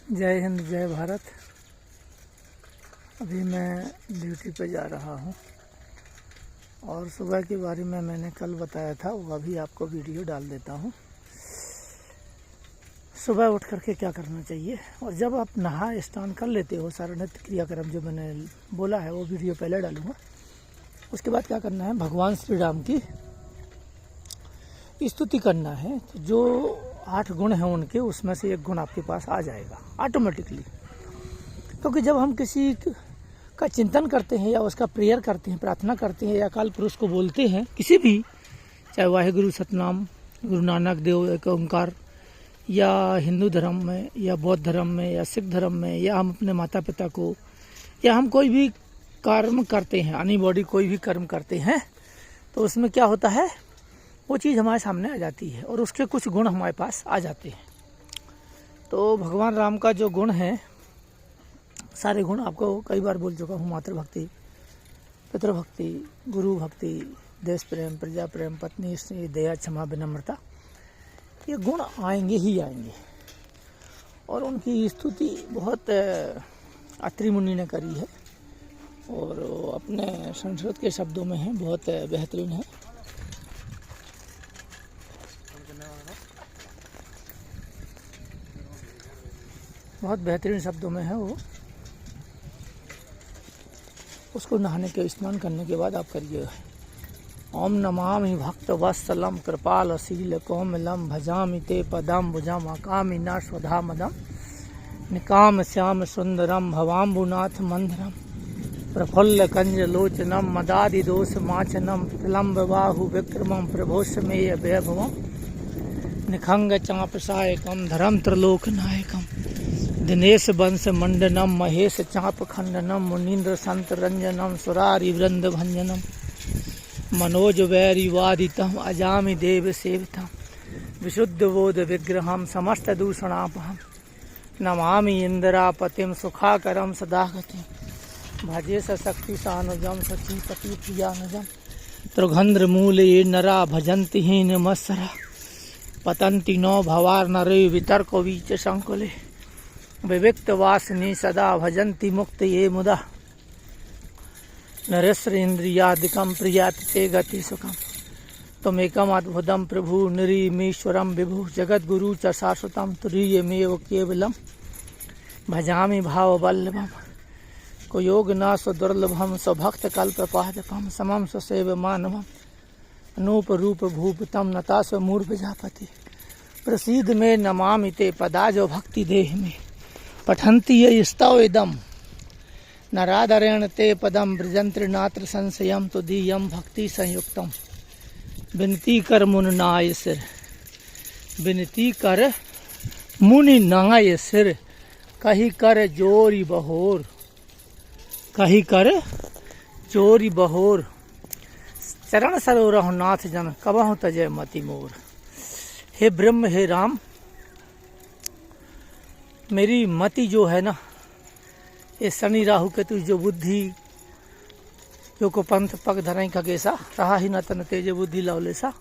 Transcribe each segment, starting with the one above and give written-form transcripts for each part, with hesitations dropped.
जय हिंद जय भारत। अभी मैं ड्यूटी पे जा रहा हूँ और सुबह के बारे में मैंने कल बताया था, वो अभी आपको वीडियो डाल देता हूँ। सुबह उठ करके क्या करना चाहिए, और जब आप नहा स्नान कर लेते हो, सारा नित्य क्रियाक्रम जो मैंने बोला है वो वीडियो पहले डालूँगा। उसके बाद क्या करना है, भगवान श्री राम की स्तुति करना है। तो जो 8 गुण हैं उनके, उसमें से एक गुण आपके पास आ जाएगा ऑटोमेटिकली। क्योंकि जब हम किसी का चिंतन करते हैं या उसका प्रेयर करते हैं, प्रार्थना करते हैं या अकाल पुरुष को बोलते हैं, किसी भी, चाहे वाहेगुरु सतनाम, गुरु नानक देव एक ओंकार, या हिंदू धर्म में या बौद्ध धर्म में या सिख धर्म में, या हम अपने माता पिता को, या हम कोई भी कर्म करते हैं, एनी बॉडी कोई भी कर्म करते हैं, तो उसमें क्या होता है, वो चीज़ हमारे सामने आ जाती है और उसके कुछ गुण हमारे पास आ जाते हैं। तो भगवान राम का जो गुण है, सारे गुण आपको कई बार बोल चुका हूँ। मातृभक्ति, पितृभक्ति, गुरु भक्ति, देश प्रेम, प्रजा प्रेम, पत्नी स्नेह, दया, क्षमा, विनम्रता, ये गुण आएंगे ही आएंगे। और उनकी स्तुति बहुत अत्रि मुनि ने करी है और अपने संस्कृत के शब्दों में है, बहुत बेहतरीन है। बहुत बेहतरीन शब्दों में है वो। उसको नहाने के स्नान करने के बाद आप करिए, ओम नमामि भक्त वत्सलम कृपालशील कोमलम भजामि ते पदम भुजम अकामिना स्वधामदम निकाम श्याम सुंदरम भवाम्बुनाथ मंदरम प्रफुल्ल कंज लोचनम मदादि दोष माचनम प्रलम्ब बाहु विक्रमम प्रभोषमेय वैभवम निखंग चापसायकम धरम त्रिलोक नायकम दिनेश वंश मंडनम महेश चाप खंडनम मुनीन्द्र संत रंजनम सुरारि वृंद भंजनम मनोज वैरिवादितम अजामि देव सेवितम विशुद्ध बोध विग्रहम समस्त दूषणापहम नमामि इंदिरापतिम सुखाकरम सदागतिम भजे शक्ति सानुजम सचीपति प्रियानुजम त्रिगंध्र मूले नरा भजन्ति हीन मत्सरा पतंति नो भवार नरे वितर्क वीच संकुले विविक्त वासनी सदा भजन्ति मुक्त ये मुदा नरेश्वर इंद्रियादिकम प्रियाति ते गति सुखम तमेकम अद्भुतम प्रभु निरीमीश्वरम विभु जगत गुरु च शाश्वतम तुरीयमेव केवलम भजामि भाव वल्लभम को योग नाश दुर्लभम स्वभक्त कल्पपादपम समम ससेव मानवम अनूप रूप भूपतम नता स्वमूढ़ प्रजापति प्रसीद में नमामि ते पदाजो भक्ति देह में पठन्ति ये स्तव इदम नराधरेण ते पदम ब्रजंत्र नात्र संशयम तो दीयम भक्ति संयुक्तम विनती कर मुनि नाय सिर विनती कर मुनि नाय सिर कही कर जोरी बहोर कही कर जोरी बहोर चरण सरोरह नाथ जन कबहु तजय मति मोर। हे ब्रह्म, हे राम, मेरी मति जो है ना, ये शनि राहु केतु जो बुद्धि जो को पंथ पग धरई खगेसा रहा ही न तन तेज बुद्धि लवलेसा,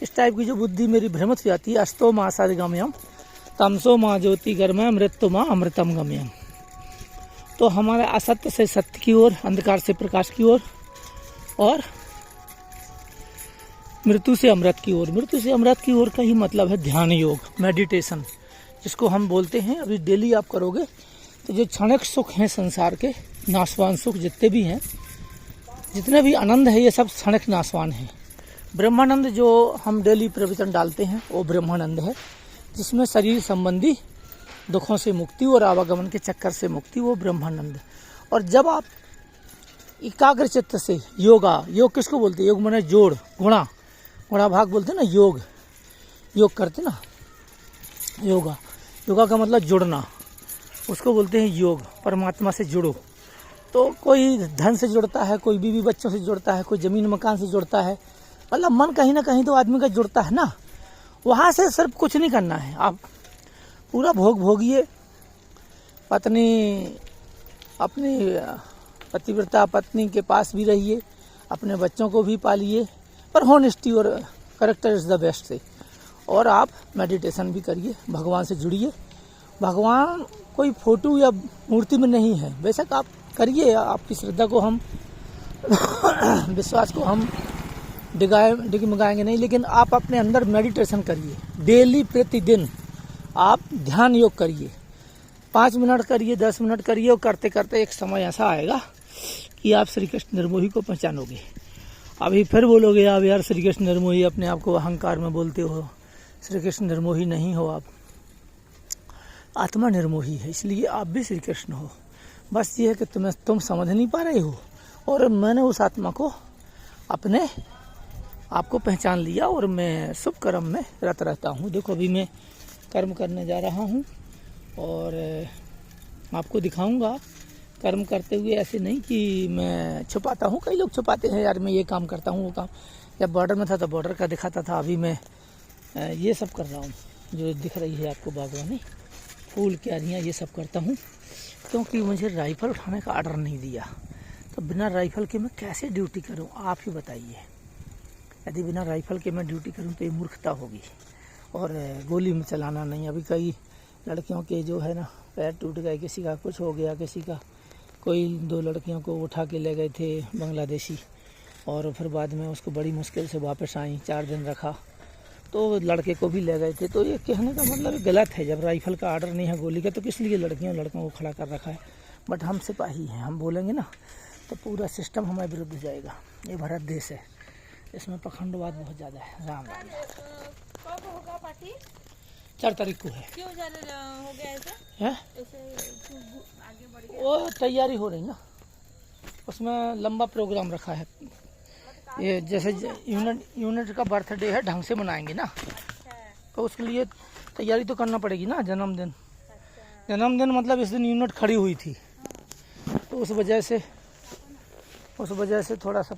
इस टाइप की जो बुद्धि मेरी भ्रमित हो जाती है। अस्तो माँ सदगम्यम तमसो माँ ज्योति गर्मय मृत्यु माँ अमृतम गम्यम। तो हमारे असत्य से सत्य की ओर, अंधकार से प्रकाश की ओर और मृत्यु से अमृत की ओर। मृत्यु से अमृत की ओर का ही मतलब है ध्यान योग, मेडिटेशन, जिसको हम बोलते हैं। अभी डेली आप करोगे तो जो क्षणिक सुख हैं संसार के, नाशवान सुख जितने भी हैं, जितने भी आनंद है, ये सब क्षणिक नाशवान है। ब्रह्मानंद जो हम डेली प्रवचन डालते हैं वो ब्रह्मानंद है, जिसमें शरीर संबंधी दुखों से मुक्ति और आवागमन के चक्कर से मुक्ति, वो ब्रह्मानंद। और जब आप एकाग्र चित्त से योग किसको बोलते हैं, योग माने जोड़, गुणा भाग बोलते हैं ना, योग करते ना, योगा का मतलब जुड़ना, उसको बोलते हैं योग। परमात्मा से जुड़ो। तो कोई धन से जुड़ता है, कोई बीवी बच्चों से जुड़ता है, कोई जमीन मकान से जुड़ता है, मतलब मन कहीं ना कहीं तो आदमी का जुड़ता है ना। वहाँ से सिर्फ कुछ नहीं करना है, आप पूरा भोग भोगिए। पत्नी, अपनी पतिव्रता पत्नी के पास भी रहिए, अपने बच्चों को भी पालिए, पर होनेस्टी और करेक्टर इज़ द बेस्ट से। और आप मेडिटेशन भी करिए, भगवान से जुड़िए, भगवान कोई फोटो या मूर्ति में नहीं है। बेशक आप करिए, आपकी श्रद्धा को हम विश्वास को हम डिगमगाएंगे नहीं, लेकिन आप अपने अंदर मेडिटेशन करिए। डेली प्रतिदिन आप ध्यान योग करिए, 5 मिनट करिए, 10 मिनट करिए, और करते करते एक समय ऐसा आएगा कि आप श्री कृष्ण निर्मोही को पहचानोगे। अभी फिर बोलोगे आप यार श्री कृष्ण निर्मोही, अपने आप को अहंकार में बोलते हो। श्री कृष्ण निर्मोही नहीं हो, आप आत्मा निर्मोही है, इसलिए आप भी श्री कृष्ण हो। बस ये है कि तुम समझ नहीं पा रहे हो, और मैंने उस आत्मा को अपने आपको पहचान लिया, और मैं शुभ कर्म में रत रहता हूँ। देखो अभी मैं कर्म करने जा रहा हूँ, और आपको दिखाऊंगा कर्म करते हुए। ऐसे नहीं कि मैं छुपाता हूँ, कई लोग छुपाते हैं यार मैं ये काम करता हूँ वो काम। जब बॉर्डर में था तो बॉर्डर का दिखाता था, अभी मैं ये सब कर रहा हूँ जो दिख रही है आपको, बागवानी, फूल क्यारियाँ, ये सब करता हूँ। क्योंकि मुझे राइफल उठाने का ऑर्डर नहीं दिया, तो बिना राइफल के मैं कैसे ड्यूटी करूँ, आप ही बताइए। यदि बिना राइफल के मैं ड्यूटी करूँ तो ये मूर्खता होगी, और गोली में चलाना नहीं। अभी कई लड़कियों के जो है ना पैर टूट गए, किसी का कुछ हो गया, किसी का कोई 2 लड़कियों को उठा के ले गए थे बांग्लादेशी, और फिर बाद में उसको बड़ी मुश्किल से वापस आई, 4 दिन रखा, तो लड़के को भी ले गए थे। तो ये कहने का मतलब गलत है, जब राइफल का ऑर्डर नहीं है गोली का, तो किस लिए लड़कियों लड़कों को खड़ा कर रखा है। बट हम सिपाही हैं, हम बोलेंगे ना तो पूरा सिस्टम हमारे विरुद्ध जाएगा। ये भारत देश है, इसमें पखंडवाद बहुत ज़्यादा है। राम राम। कब होगा पार्टी? 4 तारीख को है। क्यों ज़्यादा हो गया ऐसा? है ऐसे आगे बढ़ गया? वो तैयारी हो रही ना, उसमें लंबा प्रोग्राम रखा है। ये जैसे यूनिट का बर्थडे है, ढंग से मनाएंगे ना, तो उसके लिए तैयारी तो करना पड़ेगी ना। जन्मदिन, जन्मदिन मतलब इस दिन यूनिट खड़ी हुई थी, तो उस वजह से थोड़ा सा